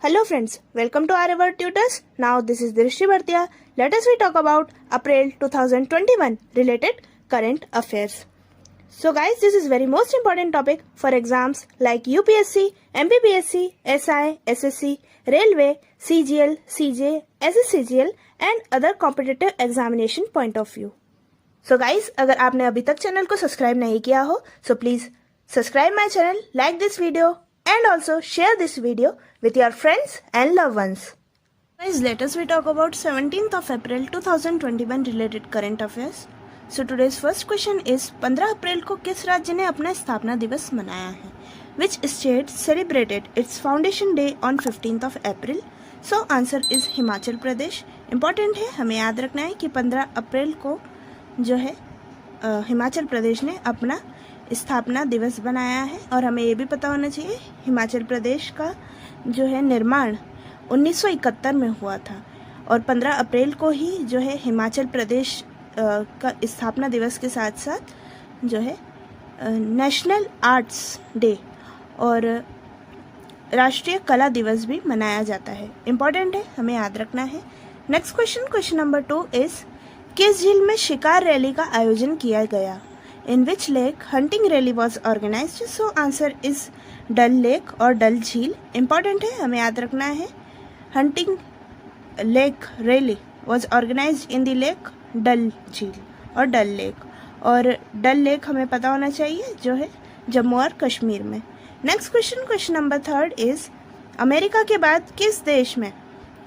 Hello friends, welcome to our tutors. Now this is Drishti Bhartiya. Let us we talk about April 2021 related current affairs. So guys, this is very most important topic for exams like UPSC, MPPSC, SI, SSC, Railway, CGL, CJ, SSCGL and other competitive examination point of view. So guys, अगर आपने अभी तक channel को subscribe नहीं किया हो, so please subscribe my channel, like this video and also share this video with your friends and loved ones. Guys, let us we talk about 17th of April 2021 related current affairs. So today's first question is 15 अप्रैल को किस राज्य ने अपना स्थापना दिवस मनाया है? Which state celebrated its foundation day on 15th of April? So answer is Himachal Pradesh. Important है, हमें याद रखना है कि 15 अप्रैल को जो है हिमाचल प्रदेश ने अपना स्थापना दिवस बनाया है और हमें ये भी पता होना चाहिए हिमाचल प्रदेश का जो है निर्माण 1971 में हुआ था और 15 अप्रैल को ही जो है हिमाचल प्रदेश का स्थापना दिवस के साथ साथ जो है नेशनल आर्ट्स डे और राष्ट्रीय कला दिवस भी मनाया जाता है. इम्पॉर्टेंट है, हमें याद रखना है. नेक्स्ट क्वेश्चन नंबर 2 इज किस झील में शिकार रैली का आयोजन किया गया? In which lake hunting rally was organized? So answer is Dal lake और डल झील. इम्पॉर्टेंट है, हमें याद रखना है. Hunting lake rally was organized in the lake Dal झील और डल लेक. और डल लेक हमें पता होना चाहिए जो है जम्मू और कश्मीर में. Next question number 3 is America के बाद किस देश में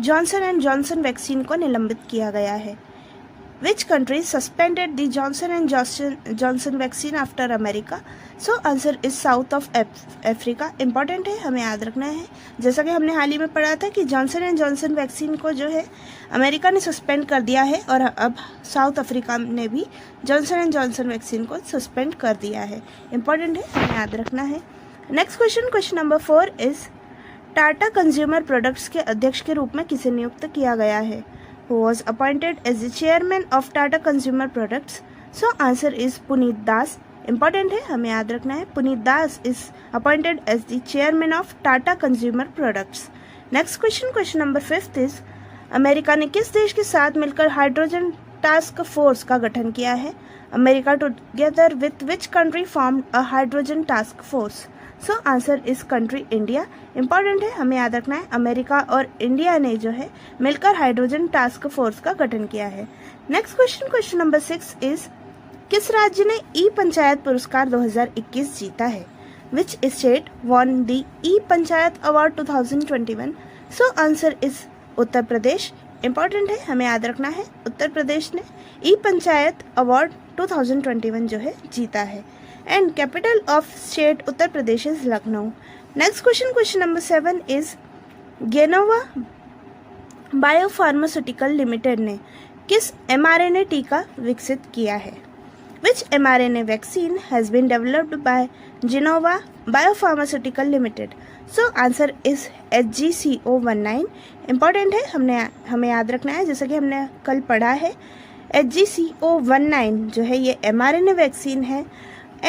जॉनसन एंड जॉनसन वैक्सीन को निलंबित किया गया है? Which country suspended the Johnson and Johnson vaccine after America? So answer is South of Africa. Important है, हमें याद रखना है. जैसा कि हमने हाल ही में पढ़ा था कि जॉनसन एंड जॉनसन वैक्सीन को जो है अमेरिका ने सस्पेंड कर दिया है और अब साउथ अफ्रीका ने भी जॉनसन एंड जॉनसन वैक्सीन को सस्पेंड कर दिया है. इम्पॉर्टेंट है, हमें याद रखना है. Next question number 4 is Tata consumer products के अध्यक्ष के रूप में किसे नियुक्त किया गया है? Who was appointed as the chairman of Tata Consumer Products? So answer is Puneet Das. Important है, हमें याद रखना है. पुनीत दास is appointed as the chairman of Tata Consumer Products. Next question number 5 is America ने किस देश के साथ मिलकर हाइड्रोजन टास्क फोर्स का गठन किया है? America together with which country formed a hydrogen task force? So answer is country India. Important है, हमें याद रखना है. अमेरिका और इंडिया ने जो है मिलकर हाइड्रोजन टास्क फोर्स का गठन किया है. नेक्स्ट क्वेश्चन नंबर 6 इज किस राज्य ने ई पंचायत पुरस्कार 2021 जीता है? Which state won the E panchayat award 2021? So answer is Uttar Pradesh. Important है, हमें याद रखना है. उत्तर प्रदेश ने ई पंचायत अवार्ड 2021 जो है जीता है. And capital of state Uttar Pradesh is Lucknow. Next question number 7 is Gennova biopharmaceutical limited ने किस mRNA टीका विकसित किया है? Which mRNA vaccine has been developed by Gennova biopharmaceutical limited? So answer is HGCO19. Important है, हमें याद रखना है. जैसा कि हमने कल पढ़ा है HGCO19 जो है ये mRNA वैक्सीन है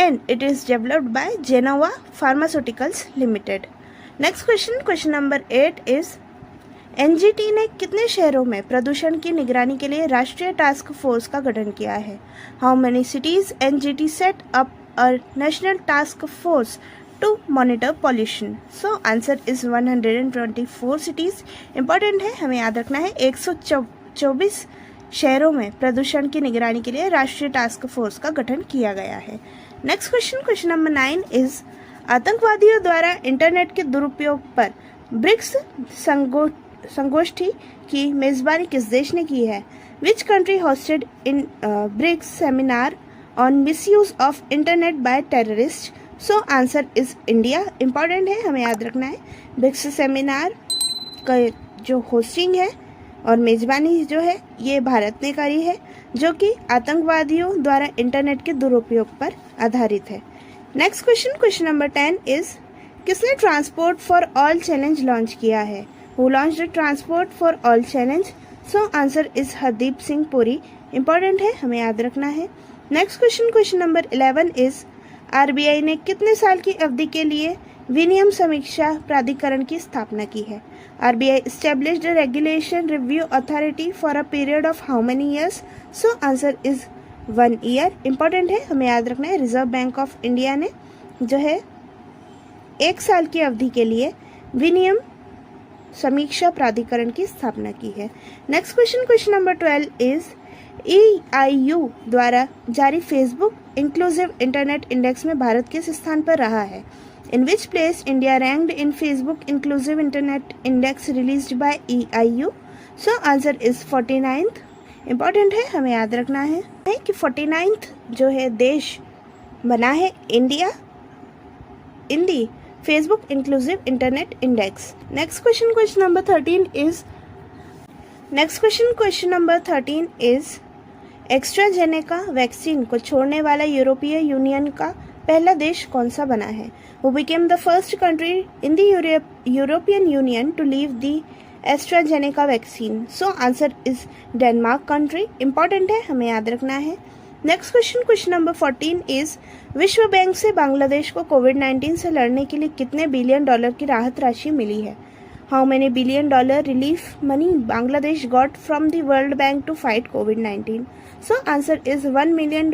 and it is developed by Genova Pharmaceuticals Limited. Next question number 8 is NGT ने कितने शहरों में प्रदूषण की निगरानी के लिए राष्ट्रीय टास्क फोर्स का गठन किया है? How many cities NGT set up a national task force to monitor pollution? So answer is 124 cities. Important है, हमें याद रखना है. 124 शहरों में प्रदूषण की निगरानी के लिए राष्ट्रीय टास्क फोर्स का गठन किया गया है. नेक्स्ट क्वेश्चन नंबर 9 इज आतंकवादियों द्वारा इंटरनेट के दुरुपयोग पर ब्रिक्स संगोष्ठी की मेजबानी किस देश ने की है? Which country hosted in BRICS seminar on misuse of internet by terrorist? So answer is India. Important है, हमें याद रखना है. ब्रिक्स सेमिनार का जो होस्टिंग है और मेजबानी जो है ये भारत ने करी है जो कि आतंकवादियों द्वारा इंटरनेट के दुरुपयोग पर आधारित है. नेक्स्ट क्वेश्चन नंबर 10 इज किसने transport for all challenge launch किया है? Who launched transport for all challenge? So answer is Hardeep Singh Puri. Important है, हमें याद रखना है. Next question number 11 is RBI ने कितने साल की अवधि के लिए विनियम समीक्षा प्राधिकरण की स्थापना की है? RBI established a regulation review authority for a period of how many years? So answer is 1 year. Important है, हमें याद रखना है। रिजर्व बैंक ऑफ इंडिया ने जो है 1 साल की अवधि के लिए विनियम समीक्षा प्राधिकरण की स्थापना की है। Next question number 12 is EIU द्वारा जारी फेसबुक इंक्लूसिव इंटरनेट इंडेक्स में भारत किस स्थान पर रहा है? In which place India ranked in Facebook inclusive internet index released by EIU? So answer is 49th। Important है, हमें याद रखना है कि 49th जो है देश बना है India in the Facebook inclusive internet index. Next question number 13 is AstraZeneca vaccine को छोड़ने वाला यूरोपीय यूनियन का पहला देश कौन सा बना है? Who became the first country in the European Union to leave the AstraZeneca vaccine? So answer is Denmark country. Important है, हमें याद रखना है। नेक्स्ट क्वेश्चन नंबर 14 इज विश्व बैंक से बांग्लादेश को कोविड-19 से लड़ने के लिए कितने बिलियन डॉलर की राहत राशि मिली है? How many billion dollar relief money Bangladesh got from the world bank to fight कोविड-19? So answer is $1 million.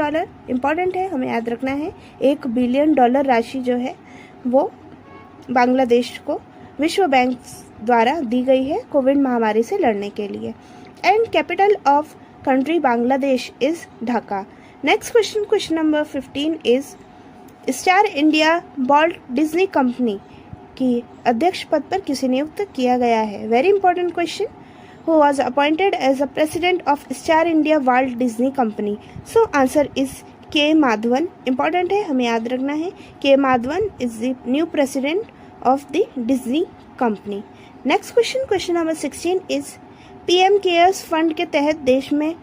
Important है, हमें याद रखना है। $1 बिलियन राशि जो है वो बांग्लादेश को विश्व बैंक द्वारा दी गई है कोविड महामारी से लड़ने के लिए। And capital of country Bangladesh is Dhaka. Next question number 15 is Star India Walt Disney company की अध्यक्ष पद पर किसे नियुक्त किया गया है? Very important question. Who was appointed as a president of Star India Walt Disney company? So answer is K Madhavan. Important है, हमें याद रखना है। K Madhavan is the new president of the Disney company. Next question number 16 is PM cares fund के तहत देश में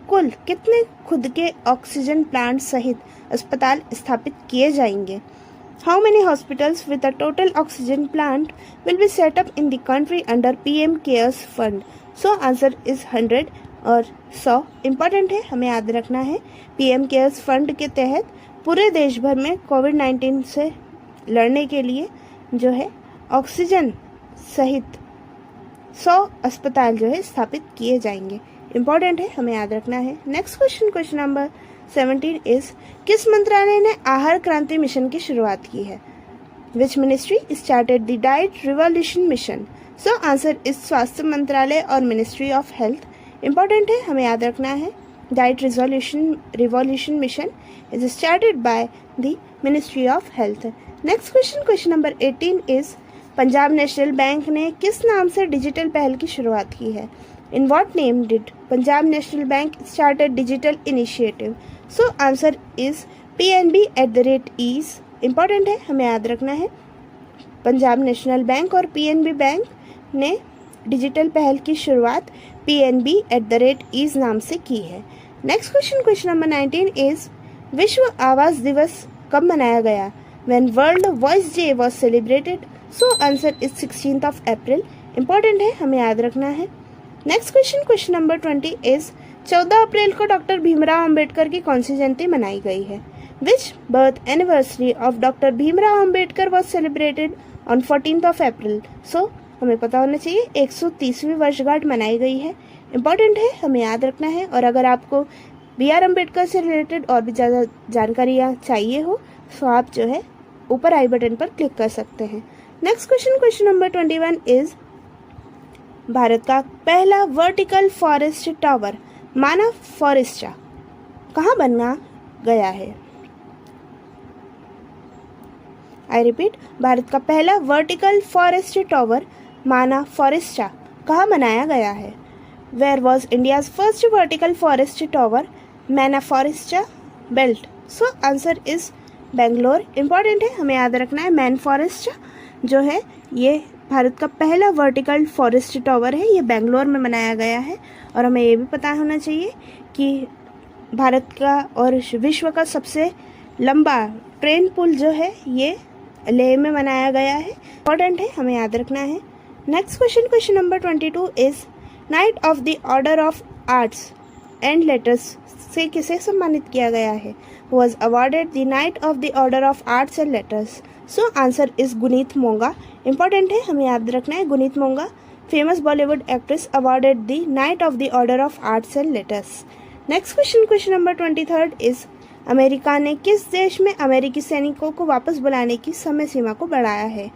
कुल कितने खुद के ऑक्सीजन प्लांट सहित अस्पताल स्थापित किए जाएंगे? How many hospitals with a total oxygen plant will be set up in the country under PM cares fund? So answer is 100 और 100। इंपॉर्टेंट है, हमें याद रखना है। PM केयर्स फंड के तहत पूरे देश भर में कोविड-19 से लड़ने के लिए जो है ऑक्सीजन सहित 100 अस्पताल जो है स्थापित किए जाएंगे। इंपॉर्टेंट है, हमें याद रखना है। नेक्स्ट क्वेश्चन नंबर 17 इज किस मंत्रालय ने आहार क्रांति मिशन की शुरुआत की है? Which ministry started the diet revolution mission? So answer is स्वास्थ्य मंत्रालय और मिनिस्ट्री ऑफ हेल्थ। इंपॉर्टेंट है, हमें याद रखना है। Diet revolution mission is started by the ministry of health. Next question number 18 is Punjab national bank ने किस नाम से डिजिटल पहल की शुरुआत की है? In what name did Punjab national bank started digital initiative? So answer is PNB@ease। Important है, हमें याद रखना है। पंजाब नेशनल बैंक और PNB बैंक ने डिजिटल पहल की शुरुआत PNB@ease नाम से की है। नेक्स्ट क्वेश्चन नंबर 19 इज विश्व आवास दिवस कब मनाया गया? When World Voice Day was celebrated? So answer is 16th of April। Important है, हमें याद रखना है। नेक्स्ट क्वेश्चन नंबर 20 इज 14 अप्रैल को डॉक्टर भीमराव अंबेडकर की कौन सी जयंती मनाई गई है? Which birth anniversary of doctor Bhimrao Ambedkar was celebrated on 14th of April? So हमें पता होना चाहिए 130वीं वर्षगांठ मनाई गई है। इंपॉर्टेंट है, हमें याद रखना है। और अगर आपको BR अम्बेडकर से रिलेटेड और भी ज़्यादा जानकारियाँ चाहिए हो तो आप जो है ऊपर आई बटन पर क्लिक कर सकते हैं। नेक्स्ट क्वेश्चन नंबर 21 इज भारत का पहला vertical forest tower Mana Foresta कहाँ बना गया है? आई रिपीट, भारत का पहला vertical forest tower Mana Foresta कहाँ बनाया गया है? Where was India's first vertical forest tower Mana Foresta built? So answer is Bangalore. Important है, हमें याद रखना है। मैन फॉरेस्ट जो है ये भारत का पहला वर्टिकल फॉरेस्ट टावर है, ये बेंगलोर में बनाया गया है। और हमें ये भी पता होना चाहिए कि भारत का और विश्व का सबसे लंबा ट्रेन पुल जो है ये लेह में बनाया गया है। इंपॉर्टेंट है, हमें याद रखना है। Next question number 22 is night of the order of arts and letters से किसे सम्मानित किया गया है? Was awarded the Knight of the Order of Arts and Letters? So answer is Guneet Monga. Important है, हमें याद रखना है। Guneet Monga famous Bollywood actress awarded the knight of the order of arts and letters. Next question, question number 23 is America ने किस देश में अमेरिकी सैनिकों को वापस बुलाने की समय सीमा को बढ़ाया है?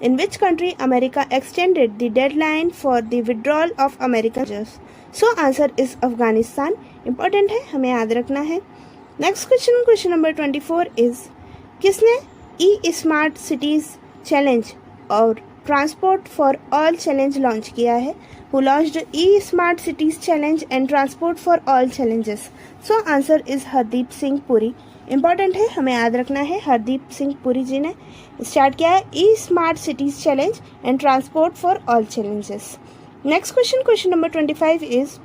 In which country America extended the deadline for the withdrawal of American soldiers? So answer is Afghanistan. Important है, हमें याद रखना है। Next question, question number 24 is किसने ई स्मार्ट सिटीज चैलेंज और transport for all challenge launch किया है? Who launched eat smart cities challenge and transport for all challenges? So answer is Hardeep Singh Puri. Important है, हमें याद रखना है। हरदीप सिंह पुरी जी ने स्टार्ट किया है eat smart cities challenge and transport for all challenges. Next question, question number 25 is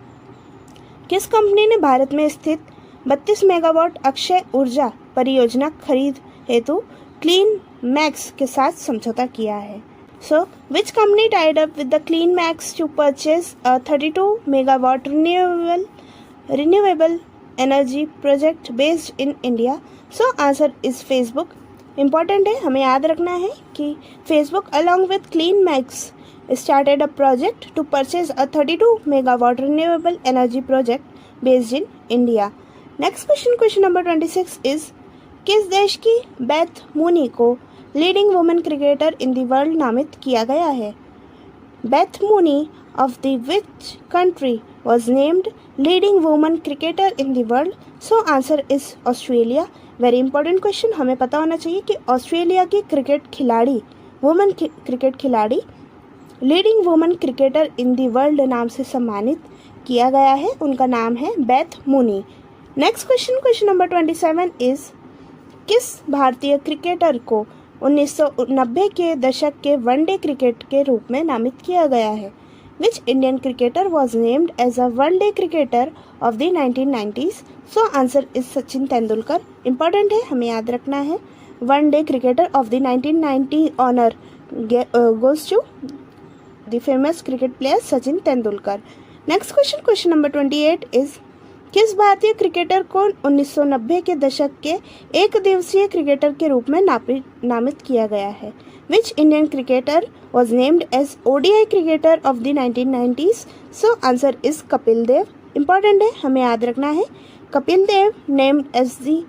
किस कंपनी ने भारत में स्थित 32 मेगावाट अक्षय ऊर्जा परियोजना खरीद हेतु क्लीन मैक्स के साथ समझौता किया है? So which company tied up with the clean max to purchase a 32 megawatt renewable energy project based in India? So answer is Facebook. Important है, हमें याद रखना है कि Facebook along with clean max started a project to purchase a 32 megawatt renewable energy project based in India. Next question, question number 26 is किस देश की Beth Mooney को leading women cricketer in the world नामित किया गया है? Beth Mooney of the which country was named leading women cricketer in the world? So answer is Australia. Very important question, हमें पता होना चाहिए कि ऑस्ट्रेलिया की क्रिकेट खिलाड़ी, वुमेन क्रिकेट खिलाड़ी leading women cricketer in the world नाम से सम्मानित किया गया है। उनका नाम है Beth Mooney. Next question, question number 27 is किस भारतीय क्रिकेटर को 1990 के दशक के वनडे क्रिकेट के रूप में नामित किया गया है? Which Indian cricketer was named as a one day cricketer of the 1990s? So answer is Sachin Tendulkar. Important है, हमें याद रखना है। One day cricketer of the 1990 honour goes to the famous cricket player Sachin Tendulkar. Next question, question number 28 is किस भारतीय cricketer को 1990 के दशक के एक दिवसीय क्रिकेटर के रूप में नामित किया गया है? Which Indian cricketer was named as ODI cricketer of the 1990s? So answer is Kapil Dev. Important है, हमें याद रखना है। Kapil Dev named as the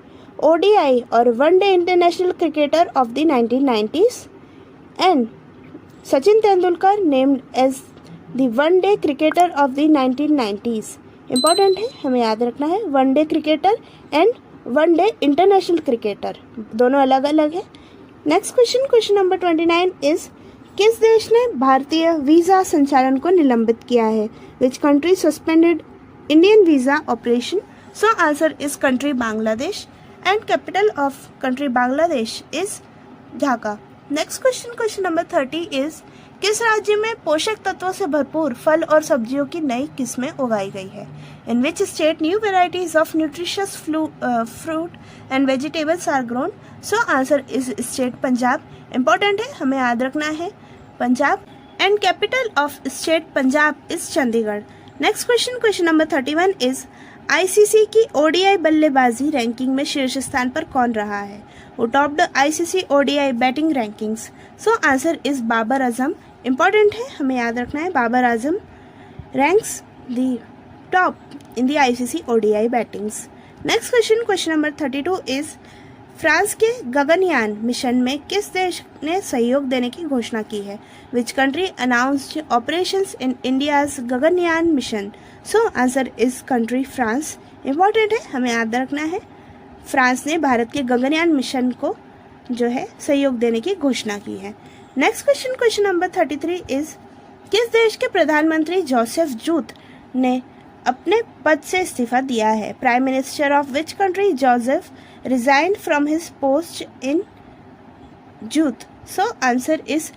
ODI और one day international cricketer of the 1990s and Sachin Tendulkar named as the one-day cricketer of the 1990s. Important है, हमें याद रखना है। one-day cricketer and one-day international cricketer दोनों अलग अलग है। Next question, question number 29 is किस देश ने भारतीय वीज़ा संचालन को निलंबित किया है? Which country suspended Indian visa operation? So answer is country Bangladesh and capital of country Bangladesh is Dhaka. Next question, question number 30 is किस राज्य में पोषक तत्वों से भरपूर फल और सब्जियों की नई किस्में उगाई गई है? In which state new varieties of nutritious fruit and vegetables are grown? So answer is state Punjab. Important है, हमें याद रखना है Punjab and capital of state Punjab is Chandigarh. Next question, question number 31 is ICC की ओडीआई बल्लेबाजी रैंकिंग में शीर्ष स्थान पर कौन रहा है? Who topped ICC ODI batting rankings? So answer is Babar Azam. Important है, हमें याद रखना है। Babar Azam ranks the top in the ICC ODI battings. Next question, question number 32 is France के गगनयान मिशन में किस देश ने सहयोग देने की घोषणा की है? Which country announced operations in India's Gaganyaan mission? So answer is country France. Important है, हमें याद रखना है। फ्रांस ने भारत के गगनयान मिशन को जो है सहयोग देने की घोषणा की है। Next question, question number 33 is किस देश के प्रधानमंत्री जोसेफ जूथ ने अपने पद से इस्तीफा दिया है? Prime minister of which country Joseph resigned from his post in जूथ? So answer is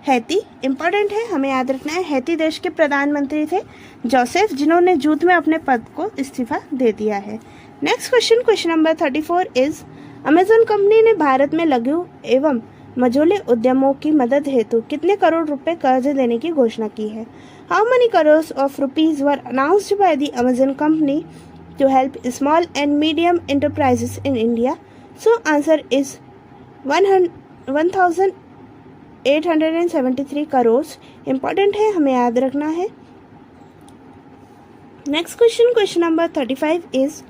Haiti. Important है, हमें याद रखना है। हैती देश के प्रधानमंत्री थे जोसेफ, जिन्होंने जूथ में अपने पद को इस्तीफा दे दिया है। Next question, question number 34 is Amazon company ने भारत में लघु एवं मझोले उद्यमों की मदद हेतु कितने करोड़ रुपए कर्ज देने की घोषणा की है? How many crore of rupees were announced by the Amazon company to help small and medium enterprises in India? So answer is 1873 crore important है, हमें याद रखना है। Next question number 35 is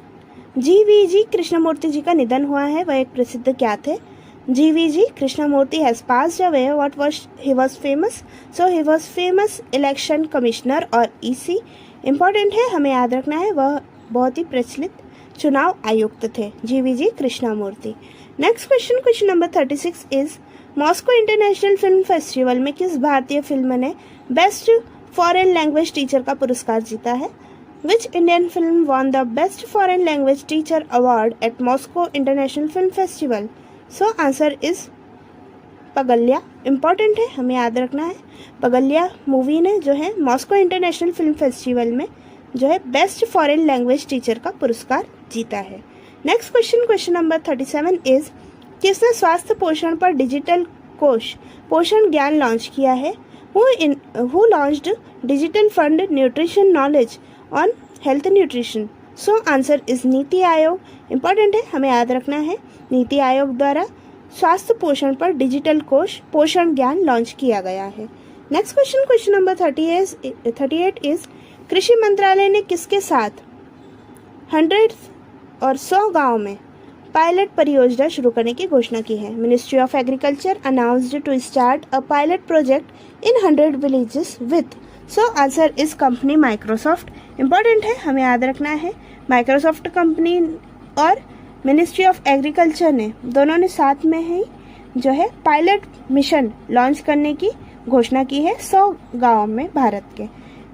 GVG Krishnamurthy ji का निधन हुआ है, वह एक प्रसिद्ध क्या थे? GVG Krishnamurthy has passed away, what was he was famous? So he was famous election commissioner और EC इम्पॉर्टेंट है, हमें याद रखना है, वह बहुत ही प्रचलित चुनाव आयुक्त थे GVG Krishnamurthy. Next question number 36 is Moscow international film festival में किस भारतीय फिल्म ने बेस्ट फॉरेन लैंग्वेज टीचर का पुरस्कार जीता है? Which Indian film won the Best Foreign Language Teacher Award at Moscow International Film Festival? So answer is Pagalya important है, हमें याद रखना है। पगल्या मूवी ने जो है मॉस्को इंटरनेशनल फिल्म फेस्टिवल में जो है बेस्ट फॉरेन लैंग्वेज टीचर का पुरस्कार जीता है। नेक्स्ट क्वेश्चन नंबर 37 इज किसने स्वास्थ्य पोषण पर डिजिटल कोष पोषण ज्ञान लॉन्च किया है? Who launched digital fund nutrition knowledge on health nutrition? So answer is NITI Aayog important है, हमें याद रखना है, नीति आयोग द्वारा स्वास्थ्य पोषण पर डिजिटल कोष पोषण ज्ञान लॉन्च किया गया है। नेक्स्ट क्वेश्चन नंबर 38 इज कृषि मंत्रालय ने किसके साथ 100 गांव में पायलट परियोजना शुरू करने की घोषणा की है? Ministry of agriculture announced to start a pilot project in 100 villages with, so answer is company Microsoft important है, हमें याद रखना है, माइक्रोसॉफ्ट कंपनी और मिनिस्ट्री ऑफ एग्रीकल्चर ने दोनों ने साथ में ही जो है पायलट मिशन लॉन्च करने की घोषणा की है 100 गाँव में भारत के।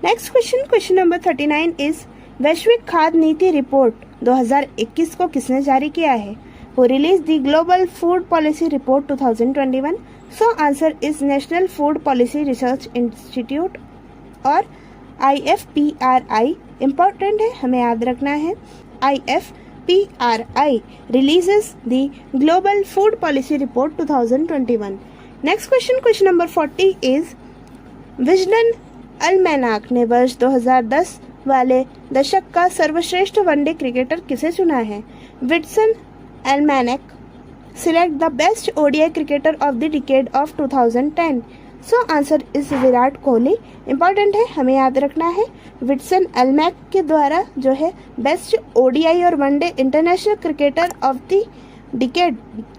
नेक्स्ट क्वेश्चन नंबर 39 इज वैश्विक खाद्य नीति रिपोर्ट 2021 को किसने जारी किया है? Who release the global food policy report 2021, so answer is national food policy research institute or IFPRI important है, हमें याद रखना है, IFPRI releases the global food policy report 2021। Next question number 40 is Wisden almanac ने वर्ष 2010 वाले दशक का सर्वश्रेष्ठ वनडे क्रिकेटर किसे चुना है? विटसन almanac select the best ODI cricketer of the decade of 2010, so answer is Virat Kohli important है, हमें याद रखना है, विटसन एल्मैक के द्वारा जो है बेस्ट ODI और one day international cricketer of the decade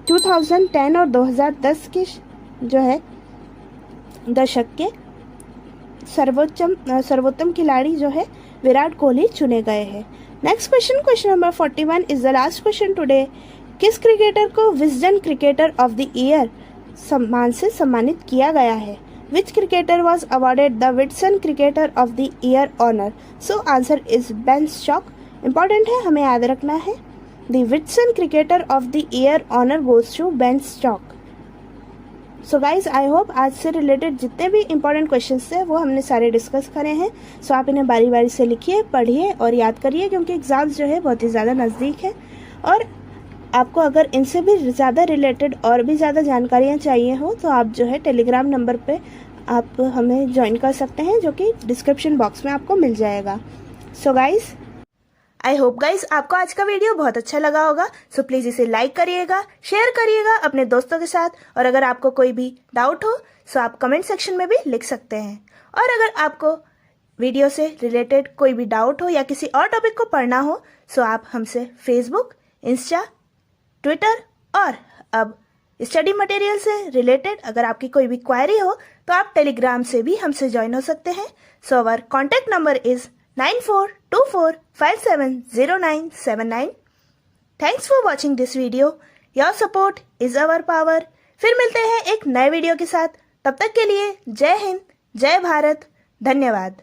2010 और 2010 के जो है दशक के सर्वोत्तम खिलाड़ी जो है विराट कोहली चुने गए हैं। Next question number 41 is the last question today. किस क्रिकेटर को Wisden cricketer of the year सम्मान से सम्मानित किया गया है? Which cricketer was awarded the विटसन cricketer of the year honour? So answer is Ben Stokes important है, हमें याद रखना है, द विटसन cricketer of the year honour goes to Ben Stokes. So guys I hope आज से रिलेटेड जितने भी इंपॉर्टेंट क्वेश्चंस थे वो हमने सारे डिस्कस करे हैं। सो आप इन्हें बारी बारी से लिखिए, पढ़िए और याद करिए, क्योंकि एग्जाम्स जो है बहुत ही ज़्यादा नज़दीक है और आपको अगर इनसे भी ज़्यादा रिलेटेड और भी ज़्यादा जानकारियाँ चाहिए हो तो आप जो है टेलीग्राम नंबर पे आप हमें ज्वाइन कर सकते हैं, जो कि डिस्क्रिप्शन बॉक्स में आपको मिल जाएगा। सो गाइज आई होप गाइज आपको आज का वीडियो बहुत अच्छा लगा होगा। सो प्लीज़ इसे लाइक करिएगा, शेयर करिएगा अपने दोस्तों के साथ, और अगर आपको कोई भी डाउट हो सो आप कमेंट सेक्शन में भी लिख सकते हैं। और अगर आपको वीडियो से रिलेटेड कोई भी डाउट हो या किसी और टॉपिक को पढ़ना हो सो आप हमसे फेसबुक, इंस्टा, ट्विटर और अब स्टडी मटेरियल से रिलेटेड अगर आपकी कोई भी क्वेरी हो तो आप टेलीग्राम से भी हमसे ज्वाइन हो सकते हैं। So our contact number is 9424570979। Thanks for watching this video, your support is our power. फिर मिलते हैं एक नए वीडियो के साथ, तब तक के लिए जय हिंद, जय भारत, धन्यवाद।